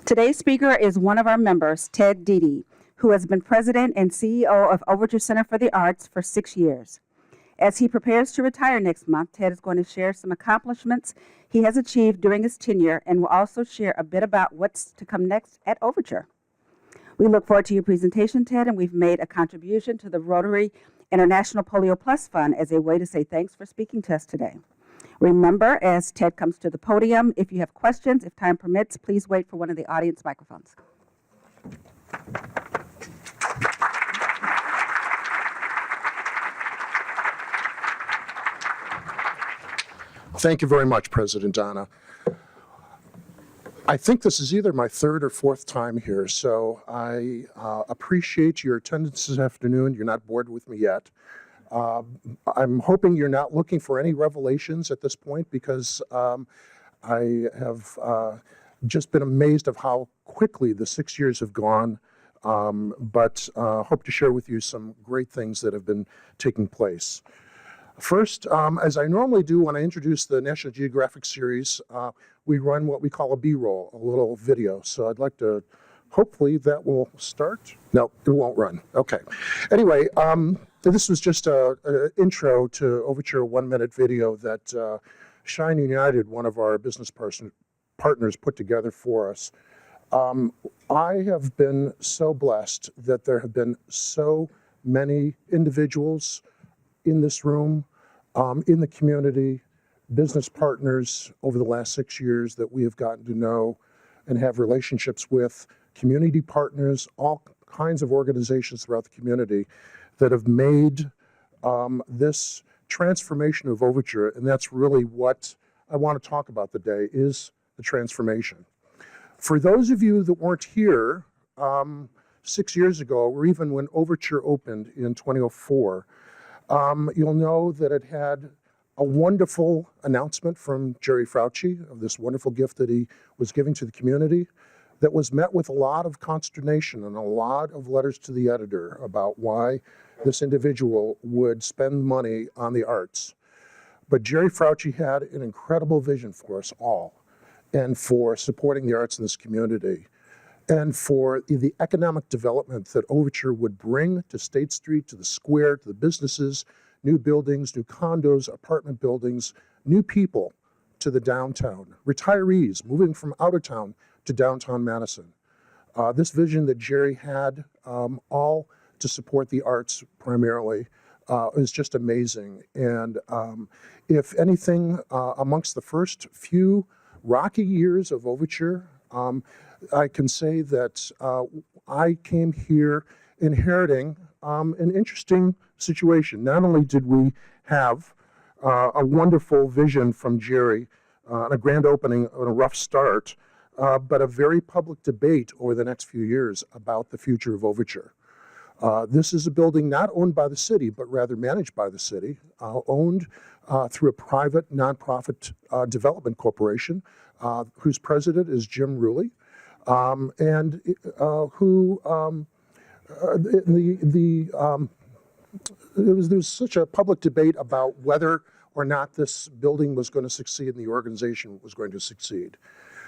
Today's speaker is one of our members, DeDee, who has been president and CEO of Overture Center for the Arts for 6 years. As he prepares to retire next month, Ted is going to share some accomplishments he has achieved during his tenure and will also share a bit about what's to come next at Overture. We look forward to your presentation, Ted, and we've made a contribution to the Rotary International Polio Plus Fund as a way to say thanks for speaking to us today. Remember, as Ted comes to the podium, if you have questions, if time permits, please wait for one of the audience microphones. Thank you very much, President Donna. I think this is either my third or fourth time here, so I appreciate your attendance this afternoon. You're not bored with me yet. I'm hoping you're not looking for any revelations at this point, because I have just been amazed of how quickly the 6 years have gone, but hope to share with you some great things that have been taking place. First, as I normally do when I introduce the National Geographic series, we run what we call a B-roll, a little video. So I'd like to, hopefully that will start. No, it won't run. Okay. Anyway, this was just an intro to Overture 1-minute video that Shine United, one of our business partners, put together for us. I have been so blessed that there have been so many individuals in this room, in the community, business partners over the last 6 years that we have gotten to know and have relationships with, community partners, all kinds of organizations throughout the community that have made this transformation of Overture, and that's really what I want to talk about today, is the transformation. For those of you that weren't here 6 years ago, or even when Overture opened in 2004, you'll know that it had a wonderful announcement from Jerry Fauci of this wonderful gift that he was giving to the community that was met with a lot of consternation and a lot of letters to the editor about why this individual would spend money on the arts. But Jerry Fauci had an incredible vision for us all and for supporting the arts in this community, and for the economic development that Overture would bring to State Street, to the square, to the businesses, new buildings, new condos, apartment buildings, new people to the downtown, retirees moving from out of town to downtown Madison. This vision that Jerry had, all to support the arts primarily, is just amazing. And if anything, amongst the first few rocky years of Overture, I can say that I came here inheriting an interesting situation. Not only did we have a wonderful vision from Jerry, a grand opening and a rough start, but a very public debate over the next few years about the future of Overture. This is a building not owned by the city, but rather managed by the city, owned through a private nonprofit development corporation, whose president is Jim Ruley. And who there was such a public debate about whether or not this building was going to succeed and the organization was going to succeed.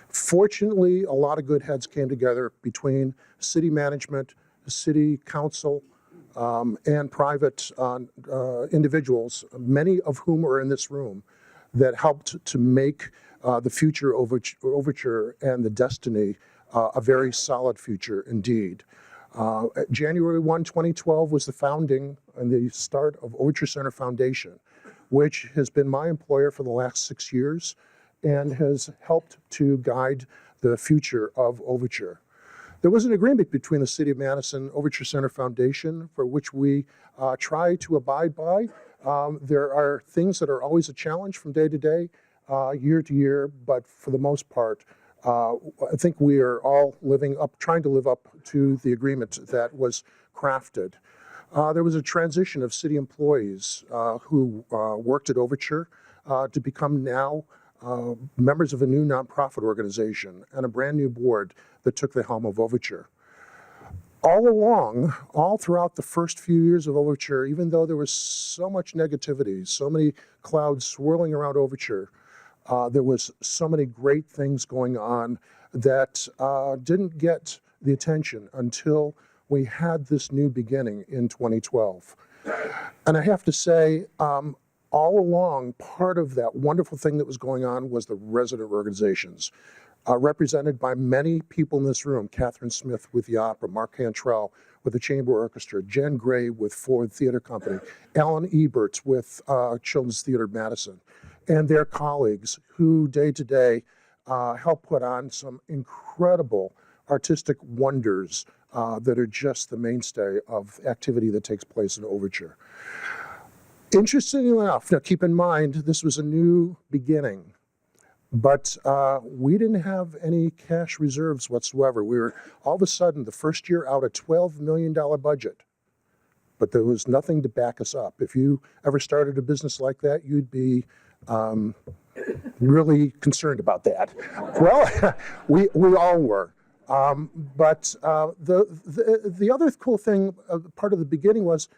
Fortunately, a lot of good heads came together between city management, the city council, and private individuals, many of whom are in this room, that helped to make the future Overture and the destiny a very solid future indeed. January 1, 2012 was the founding and the start of Overture Center Foundation, which has been my employer for the last 6 years and has helped to guide the future of Overture. There was an agreement between the City of Madison, Overture Center Foundation, for which we try to abide by. There are things that are always a challenge from day to day, year to year, but for the most part, I think we are all trying to live up to the agreement that was crafted. There was a transition of city employees who worked at Overture to become now members of a new nonprofit organization and a brand new board that took the helm of Overture. All along, all throughout the first few years of Overture, even though there was so much negativity, so many clouds swirling around Overture, there was so many great things going on that didn't get the attention until we had this new beginning in 2012. And I have to say, all along, part of that wonderful thing that was going on was the resident organizations, represented by many people in this room: Catherine Smith with the opera, Mark Cantrell with the Chamber Orchestra, Jen Gray with Ford Theater Company, Alan Eberts with Children's Theater Madison, and their colleagues who day to day help put on some incredible artistic wonders that are just the mainstay of activity that takes place in Overture. Interestingly enough, now keep in mind, this was a new beginning, but we didn't have any cash reserves whatsoever. We were all of a sudden the first year out a $12 million budget, but there was nothing to back us up. If you ever started a business like that, you'd be really concerned about that. Well, we all were. But the other cool thing, part of the beginning was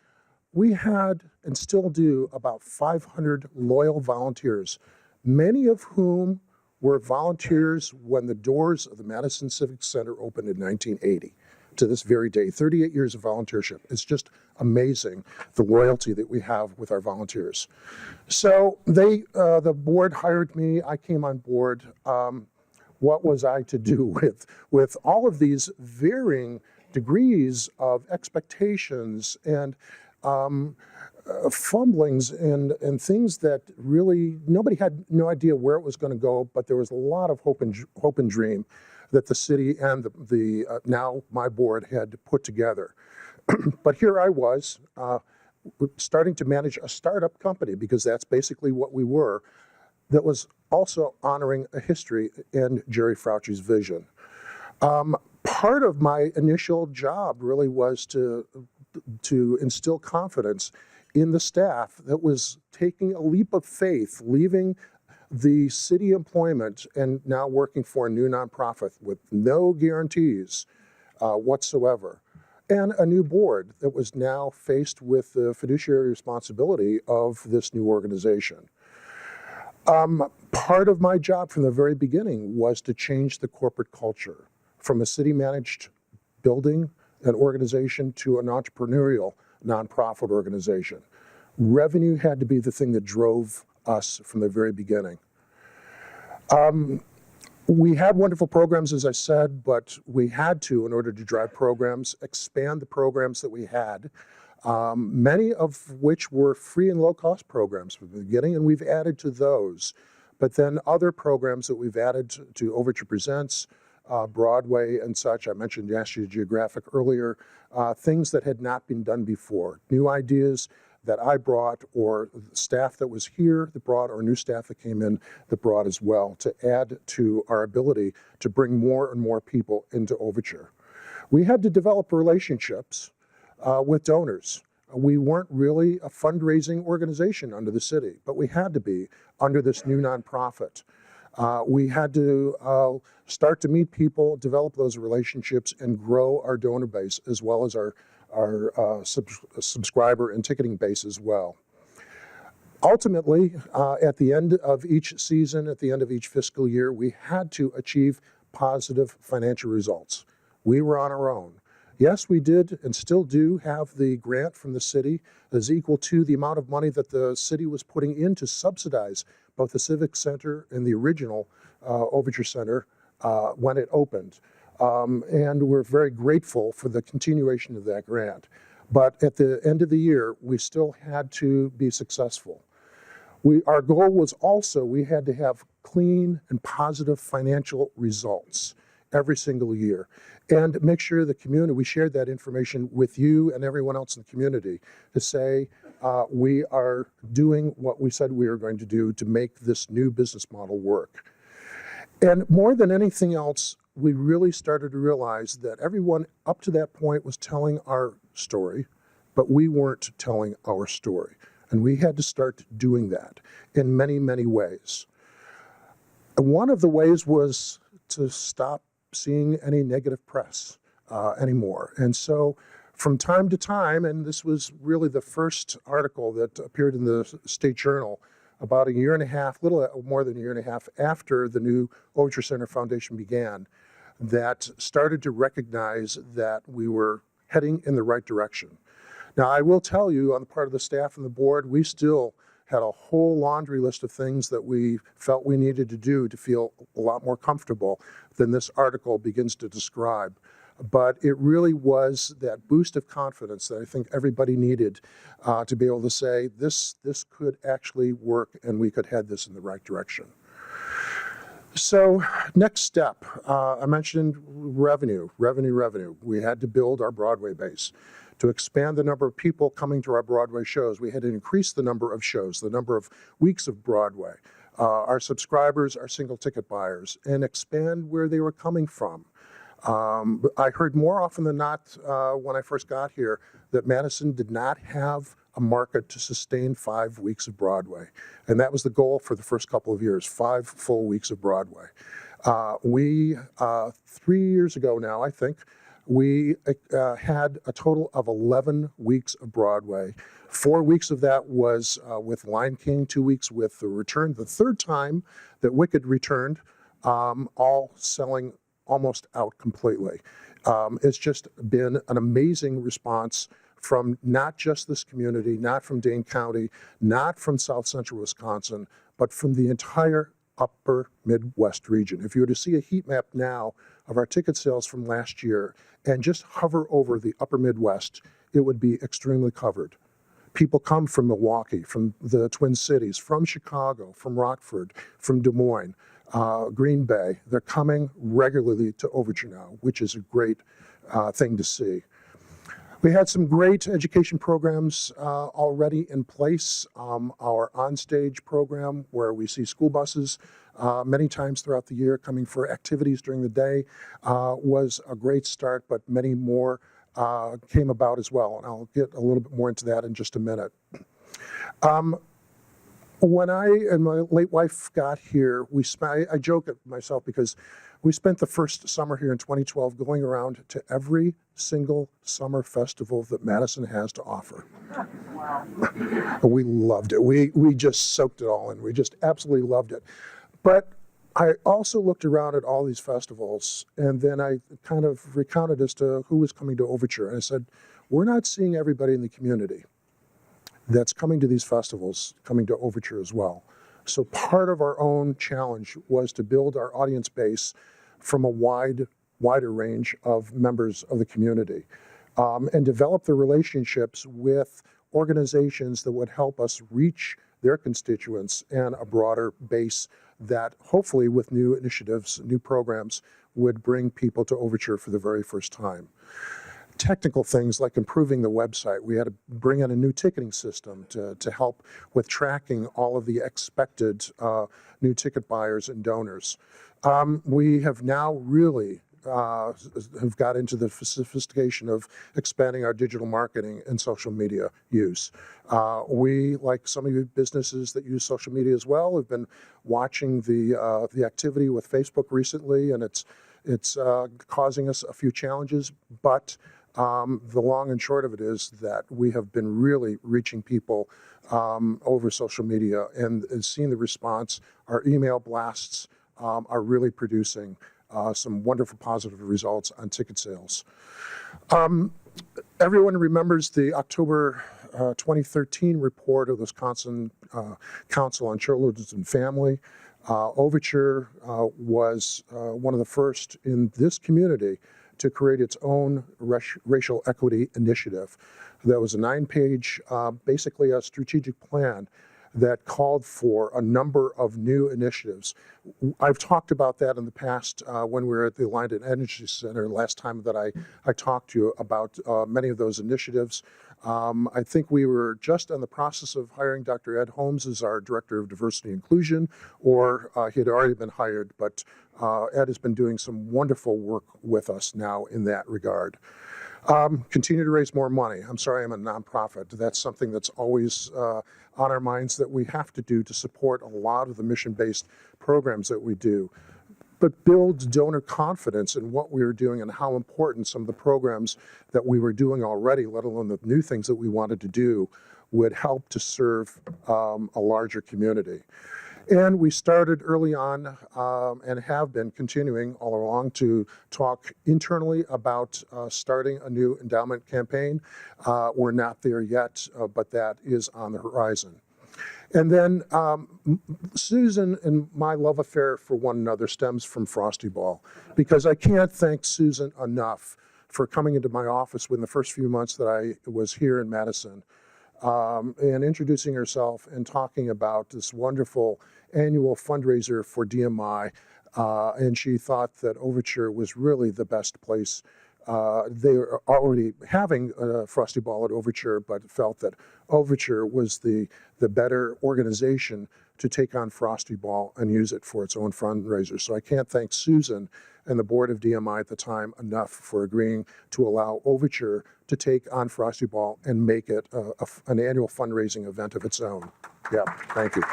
we had and still do about 500 loyal volunteers, many of whom were volunteers when the doors of the Madison Civic Center opened in 1980 to this very day, 38 years of volunteership. It's just amazing the loyalty that we have with our volunteers. So the board hired me, I came on board. What was I to do with all of these varying degrees of expectations and fumblings and things that really nobody had no idea where it was going to go, but there was a lot of hope and dream that the city and the now my board had put together. But here I was starting to manage a startup company, because that's basically what we were, that was also honoring a history and Jerry Fauci's vision. Part of my initial job really was to instill confidence in the staff that was taking a leap of faith, leaving the city employment and now working for a new nonprofit with no guarantees whatsoever, and a new board that was now faced with the fiduciary responsibility of this new organization. Part of my job from the very beginning was to change the corporate culture from a city-managed building and organization to an entrepreneurial nonprofit organization. Revenue had to be the thing that drove us from the very beginning. We had wonderful programs, as I said, but we had to, in order to drive programs, expand the programs that we had, many of which were free and low-cost programs from the beginning, and we've added to those. But then other programs that we've added to Overture Presents, Broadway and such. I mentioned National Geographic earlier, things that had not been done before, new ideas that I brought, or staff that was here that brought, or new staff that came in that brought as well, to add to our ability to bring more and more people into Overture. We had to develop relationships with donors. We weren't really a fundraising organization under the city, but we had to be under this new nonprofit. We had to start to meet people, develop those relationships, and grow our donor base, as well as our subscriber and ticketing base as well. Ultimately, at the end of each season, at the end of each fiscal year, we had to achieve positive financial results. We were on our own. Yes, we did and still do have the grant from the city that is equal to the amount of money that the city was putting in to subsidize both the Civic Center and the original Overture Center when it opened. And we're very grateful for the continuation of that grant. But at the end of the year, we still had to be successful. Our goal was also, we had to have clean and positive financial results every single year, and make sure the community, we shared that information with you and everyone else in the community to say, we are doing what we said we were going to do to make this new business model work. And more than anything else, we really started to realize that everyone up to that point was telling our story, but we weren't telling our story. And we had to start doing that in many, many ways. And one of the ways was to stop seeing any negative press anymore. And so from time to time, and this was really the first article that appeared in the State Journal about a year and a half, little more than a year and a half after the new Overture Center Foundation began, that started to recognize that we were heading in the right direction. Now, I will tell you, on the part of the staff and the board, we still had a whole laundry list of things that we felt we needed to do to feel a lot more comfortable than this article begins to describe. But it really was that boost of confidence that I think everybody needed to be able to say, this could actually work and we could head this in the right direction. So next step, I mentioned revenue. We had to build our Broadway base. To expand the number of people coming to our Broadway shows, we had to increase the number of shows, the number of weeks of Broadway, our subscribers, our single ticket buyers, and expand where they were coming from. I heard more often than not when I first got here that Madison did not have a market to sustain 5 weeks of Broadway. And that was the goal for the first couple of years, 5 full weeks of Broadway. 3 years ago now, I think, we had a total of 11 weeks of Broadway. 4 weeks of that was with Lion King, 2 weeks with The Return. The third time that Wicked returned, all selling almost out completely. It's just been an amazing response from not just this community, not from Dane County, not from South Central Wisconsin, but from the entire upper Midwest region. If you were to see a heat map now of our ticket sales from last year and just hover over the upper Midwest, it would be extremely covered. People come from Milwaukee, from the Twin Cities, from Chicago, from Rockford, from Des Moines, Green Bay. They're coming regularly to Overture now, which is a great thing to see. We had some great education programs already in place. Our onstage program, where we see school buses many times throughout the year coming for activities during the day, was a great start, but many more came about as well. And I'll get a little bit more into that in just a minute. When I and my late wife got here, I joke at myself because we spent the first summer here in 2012 going around to every single summer festival that Madison has to offer. Wow. We loved it. We just soaked it all in. We just absolutely loved it. But I also looked around at all these festivals, and then I kind of recounted as to who was coming to Overture. And I said, we're not seeing everybody in the community that's coming to these festivals, coming to Overture as well. So part of our own challenge was to build our audience base from a wider range of members of the community, and develop the relationships with organizations that would help us reach their constituents and a broader base that hopefully with new initiatives, new programs, would bring people to Overture for the very first time. Technical things like improving the website. We had to bring in a new ticketing system to help with tracking all of the expected new ticket buyers and donors. We have now really have got into the sophistication of expanding our digital marketing and social media use. We, like some of you businesses that use social media as well, have been watching the activity with Facebook recently, and it's causing us a few challenges, but the long and short of it is that we have been really reaching people over social media and seeing the response. Our email blasts are really producing some wonderful positive results on ticket sales. Everyone remembers the October 2013 report of the Wisconsin Council on Children and Family. Overture was one of the first in this community to create its own racial equity initiative. That was a 9-page, basically a strategic plan that called for a number of new initiatives. I've talked about that in the past when we were at the Aligned Energy Center last time that I talked to you about many of those initiatives. I think we were just in the process of hiring Dr. Ed Holmes as our Director of Diversity and Inclusion, or he had already been hired, but Ed has been doing some wonderful work with us now in that regard. Continue to raise more money. I'm sorry, I'm a nonprofit. That's something that's always on our minds that we have to do to support a lot of the mission-based programs that we do. But build donor confidence in what we were doing and how important some of the programs that we were doing already, let alone the new things that we wanted to do, would help to serve a larger community. And we started early on and have been continuing all along to talk internally about starting a new endowment campaign. We're not there yet, but that is on the horizon. And then Susan and my love affair for one another stems from Frosty Ball, because I can't thank Susan enough for coming into my office within the first few months that I was here in Madison and introducing herself and talking about this wonderful annual fundraiser for DMI. And she thought that Overture was really the best place. They were already having Frosty Ball at Overture, but felt that Overture was the better organization to take on Frosty Ball and use it for its own fundraiser. So I can't thank Susan and the board of DMI at the time enough for agreeing to allow Overture to take on Frosty Ball and make it an annual fundraising event of its own. Yeah, thank you.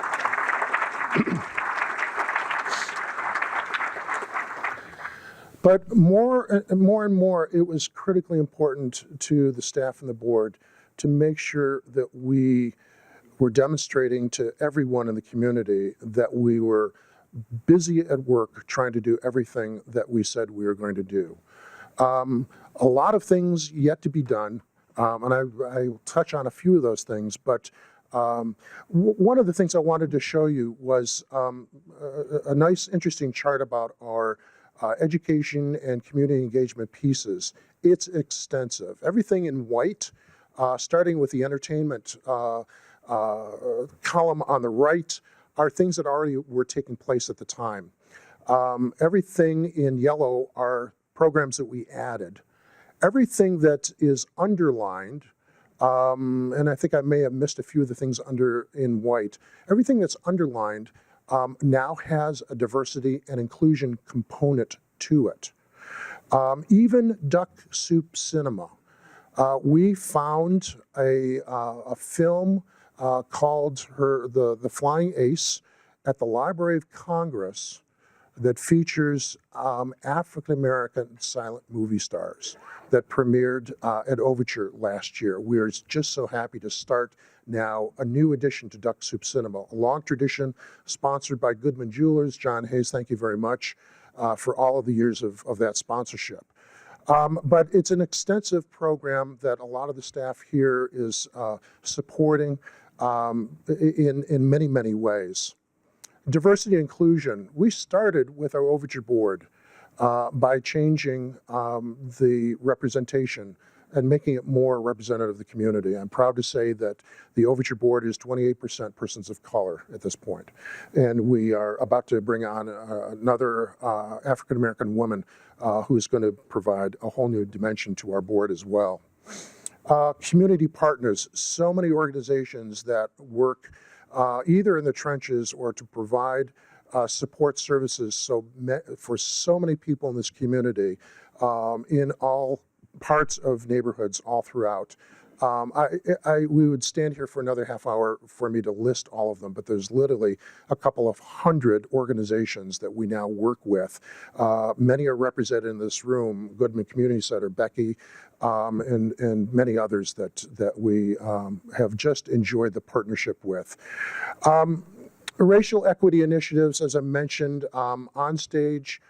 But more and more, it was critically important to the staff and the board to make sure that we were demonstrating to everyone in the community that we were busy at work trying to do everything that we said we were going to do. A lot of things yet to be done, and I touch on a few of those things, but one of the things I wanted to show you was a nice, interesting chart about our education and community engagement pieces. It's extensive. Everything in white, starting with the entertainment column on the right, are things that already were taking place at the time. Everything in yellow are programs that we added. Everything that is underlined, and I think I may have missed a few of the things in white, everything that's underlined now has a diversity and inclusion component to it. Even Duck Soup Cinema. We found a film called The Flying Ace at the Library of Congress that features African-American silent movie stars that premiered at Overture last year. We're just so happy to start now a new addition to Duck Soup Cinema, a long tradition sponsored by Goodman Jewelers. John Hayes, thank you very much for all of the years of that sponsorship. But it's an extensive program that a lot of the staff here is supporting in many, many ways. Diversity and inclusion. We started with our Overture board by changing the representation and making it more representative of the community. I'm proud to say that the Overture board is 28% persons of color at this point. And we are about to bring on another African-American woman who is going to provide a whole new dimension to our board as well. Community partners, so many organizations that work either in the trenches or to provide support services for so many people in this community in all parts of neighborhoods all throughout. We would stand here for another half hour for me to list all of them, but there's literally a couple of hundred organizations that we now work with. Many are represented in this room, Goodman Community Center, Becky, and many others that we have just enjoyed the partnership with. Racial equity initiatives, as I mentioned, on stage,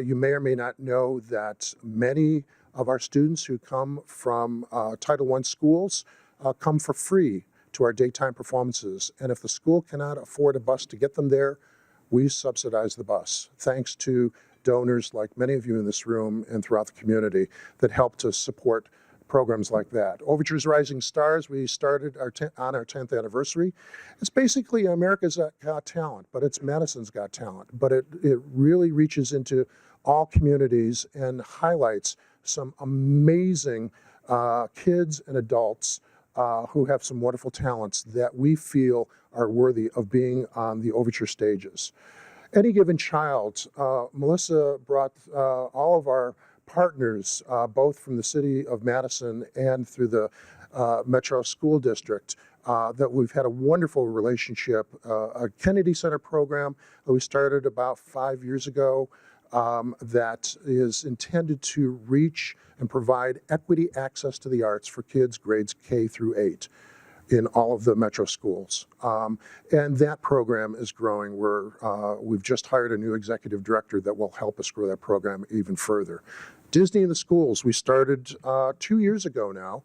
you may or may not know that many of our students who come from Title I schools come for free to our daytime performances. And if the school cannot afford a bus to get them there, we subsidize the bus, thanks to donors like many of you in this room and throughout the community that help to support programs like that. Overture's Rising Stars, we started on our 10th anniversary. It's basically America's Got Talent, but it's Madison's Got Talent. But it really reaches into all communities and highlights some amazing kids and adults who have some wonderful talents that we feel are worthy of being on the Overture stages. Any Given Child, Melissa brought all of our partners, both from the city of Madison and through the Metro School District, that we've had a wonderful relationship. A Kennedy Center program that we started about 5 years ago that is intended to reach and provide equity access to the arts for kids grades K through 8. in all of the metro schools. And that program is growing. We've just hired a new executive director that will help us grow that program even further. Disney in the schools, we started 2 years ago now,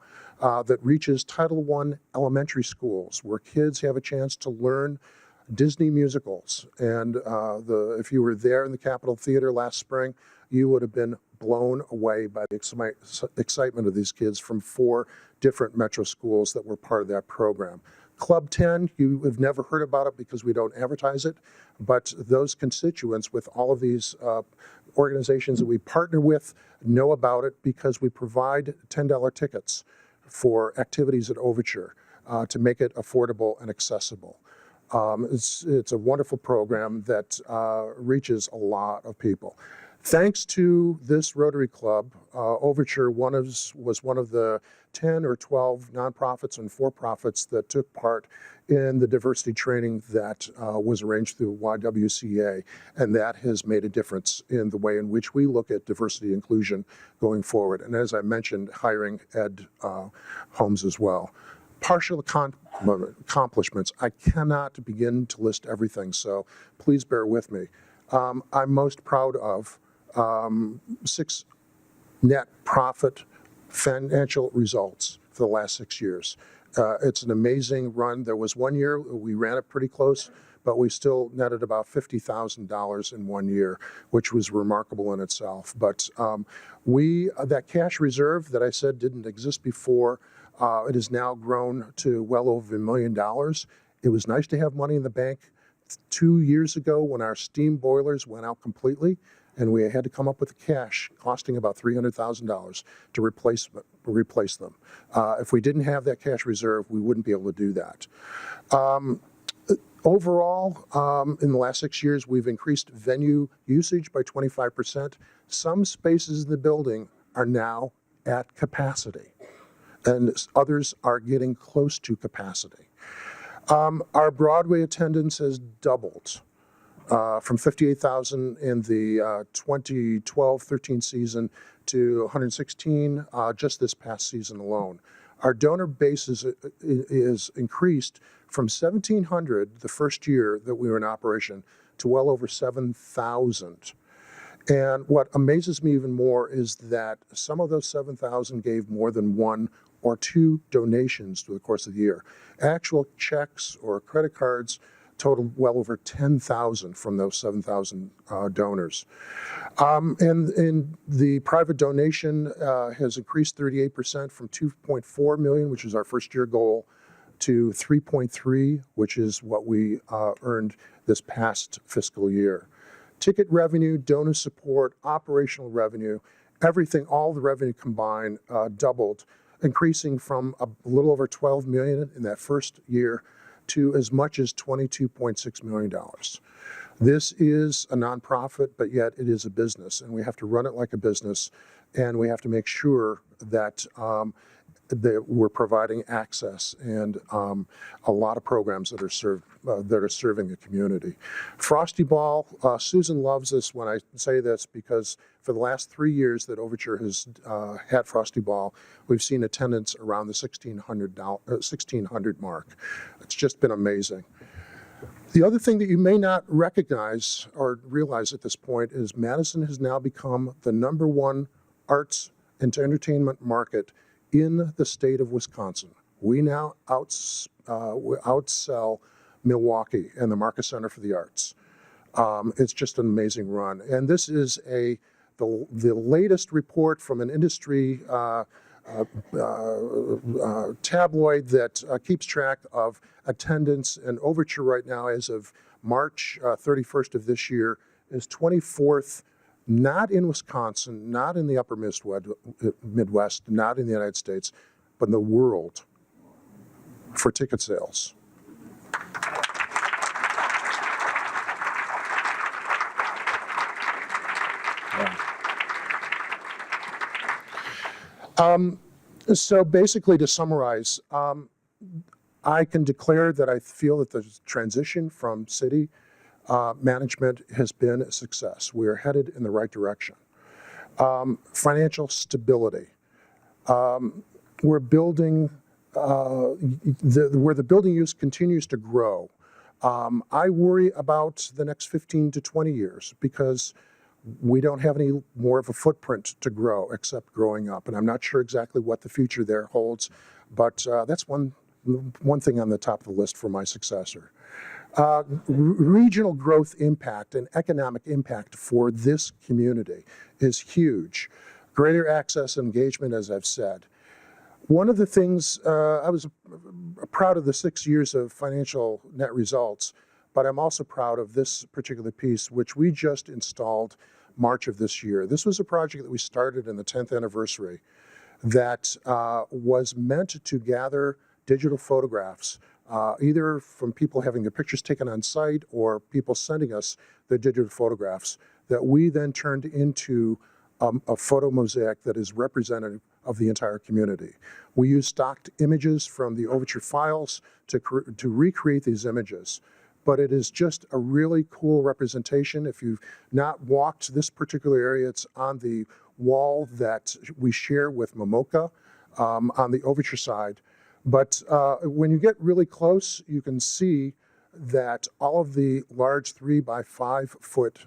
that reaches Title I elementary schools, where kids have a chance to learn Disney musicals. And if you were there in the Capitol Theater last spring, you would have been blown away by the excitement of these kids from 4 different metro schools that were part of that program. Club 10, you have never heard about it because we don't advertise it, but those constituents with all of these organizations that we partner with know about it because we provide $10 tickets for activities at Overture to make it affordable and accessible. It's a wonderful program that reaches a lot of people. Thanks to this Rotary Club, Overture was one of the 10 or 12 nonprofits and for-profits that took part in the diversity training that was arranged through YWCA, and that has made a difference in the way in which we look at diversity inclusion going forward. And as I mentioned, hiring Ed Holmes as well. Partial accomplishments. I cannot begin to list everything, so please bear with me. I'm most proud of 6 net profit financial results for the last 6 years. It's an amazing run. There was 1 year we ran it pretty close, but we still netted about $50,000 in 1 year, which was remarkable in itself. But that cash reserve that I said didn't exist before, it has now grown to well over $1 million. It was nice to have money in the bank 2 years ago when our steam boilers went out completely, and we had to come up with the cash costing about $300,000 to replace them. If we didn't have that cash reserve, we wouldn't be able to do that. Overall, in the last 6 years, we've increased venue usage by 25%. Some spaces in the building are now at capacity, and others are getting close to capacity. Our Broadway attendance has doubled from 58,000 in the 2012-13 season to 116 just this past season alone. Our donor base is increased from 1,700 the first year that we were in operation to well over 7,000. And what amazes me even more is that some of those 7,000 gave more than 1 or 2 donations through the course of the year. Actual checks or credit cards totaled well over 10,000 from those 7,000 donors. And the private donation has increased 38% from 2.4 million, which is our first year goal, to 3.3, which is what we earned this past fiscal year. Ticket revenue, donor support, operational revenue, everything, all the revenue combined doubled, increasing from a little over 12 million in that first year to as much as $22.6 million. This is a nonprofit, but yet it is a business, and we have to run it like a business, and we have to make sure that that we're providing access and a lot of programs that are serving the community. Frosty Ball, Susan loves this when I say this, because for the last 3 years that Overture has had Frosty Ball, we've seen attendance around the 1,600 mark. It's just been amazing. The other thing that you may not recognize or realize at this point is Madison has now become the #1 arts and entertainment market in the state of Wisconsin. We now outsell Milwaukee and the Marcus Center for the Arts. It's just an amazing run. And this is the latest report from an industry tabloid that keeps track of attendance, and Overture right now, as of March 31st of this year, is 24th, not in Wisconsin, not in the upper Midwest, not in the United States, but in the world for ticket sales. So basically, to summarize, I can declare that I feel that the transition from city management has been a success. We are headed in the right direction. Financial stability. We're building where the building use continues to grow. I worry about the next 15 to 20 years because we don't have any more of a footprint to grow except growing up. And I'm not sure exactly what the future there holds, but that's one thing on the top of the list for my successor. Regional growth impact and economic impact for this community is huge. Greater access and engagement, as I've said. One of the things, I was proud of the 6 years of financial net results, but I'm also proud of this particular piece, which we just installed March of this year. This was a project that we started in the 10th anniversary that was meant to gather digital photographs, either from people having their pictures taken on site or people sending us their digital photographs that we then turned into a photo mosaic that is representative of the entire community. We use stocked images from the Overture files to recreate these images. But it is just a really cool representation. If you've not walked this particular area, it's on the wall that we share with Momoka on the Overture side. But when you get really close, you can see that all of the large 3 by 5 foot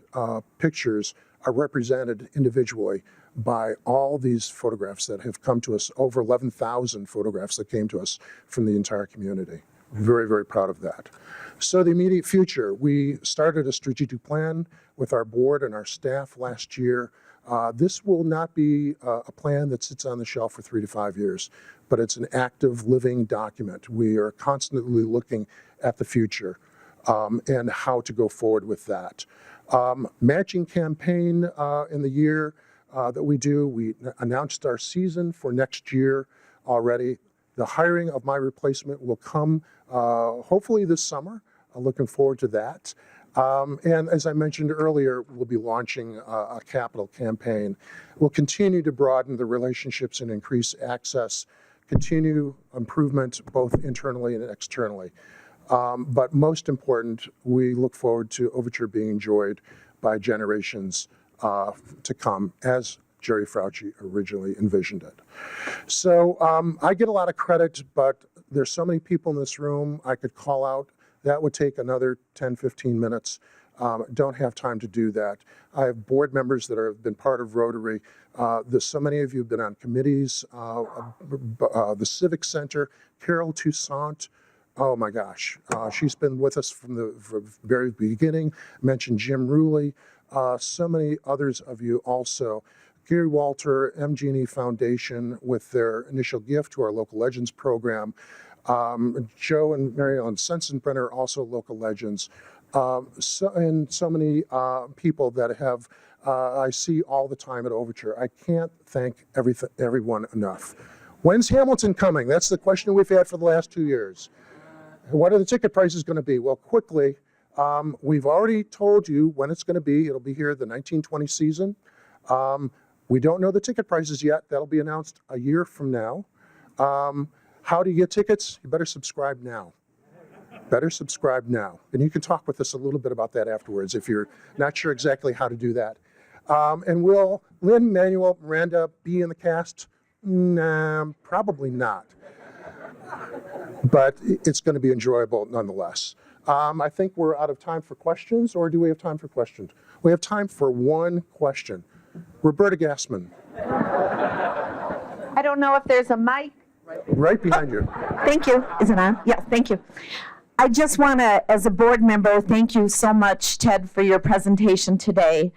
pictures are represented individually by all these photographs that have come to us, over 11,000 photographs that came to us from the entire community. Very, very proud of that. So the immediate future, we started a strategic plan with our board and our staff last year. This will not be a plan that sits on the shelf for 3 to 5 years, but it's an active living document. We are constantly looking at the future and how to go forward with that. Matching campaign in the year that we do, we announced our season for next year already. The hiring of my replacement will come hopefully this summer. I'm looking forward to that. And as I mentioned earlier, we'll be launching a capital campaign. We'll continue to broaden the relationships and increase access, continue improvement both internally and externally. But most important, we look forward to Overture being enjoyed by generations to come, as Jerry Fauci originally envisioned it. So I get a lot of credit, but there's so many people in this room I could call out. That would take another 10, 15 minutes. Don't have time to do that. I have board members that have been part of Rotary. There's so many of you have been on committees. The Civic Center, Carol Toussaint, oh my gosh. She's been with us from the very beginning. Mentioned Jim Ruley. So many others of you also. Gary Walter, MG&E Foundation with their initial gift to our Local Legends program. Joe and Mary Ellen Sensenbrenner, also local legends. And so many people that have, I see all the time at Overture. I can't thank everyone enough. When's Hamilton coming? That's the question we've had for the last 2 years. What are the ticket prices going to be? Well, quickly, we've already told you when it's going to be. It'll be here the 1920 season. We don't know the ticket prices yet. That'll be announced a year from now. How do you get tickets? You better subscribe now. Better subscribe now. And you can talk with us a little bit about that afterwards if you're not sure exactly how to do that. And will Lynn, Manuel, Miranda be in the cast? Nah, probably not. But it's going to be enjoyable nonetheless. I think we're out of time for questions, or do we have time for questions? We have time for one question. Roberta Gassman. I don't know if there's a mic. Right behind you. Thank you. Is it on? Yeah, thank you. I just want to, as a board member, thank you so much, Ted, for your presentation today.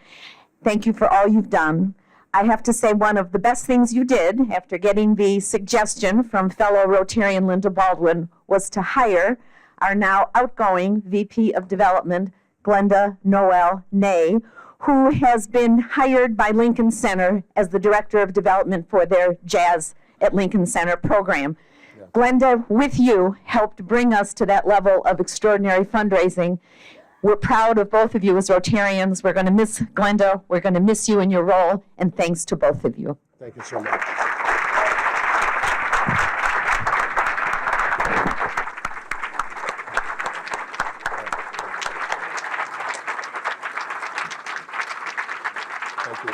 Thank you for all you've done. I have to say one of the best things you did after getting the suggestion from fellow Rotarian Linda Baldwin was to hire our now outgoing VP of Development, Glenda Noel Ney, who has been hired by Lincoln Center as the Director of Development for their Jazz at Lincoln Center program. Yeah. Glenda, with you, helped bring us to that level of extraordinary fundraising. We're proud of both of you as Rotarians. We're going to miss Glenda. We're going to miss you in your role, and thanks to both of you. Thank you so much. Thank you.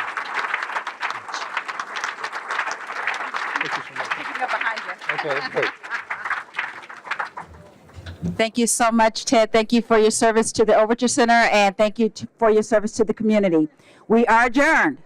Thank you so much. Picking up behind you. Okay, that's great. Thank you so much, Ted. Thank you for your service to the Overture Center, and thank you for your service to the community. We are adjourned.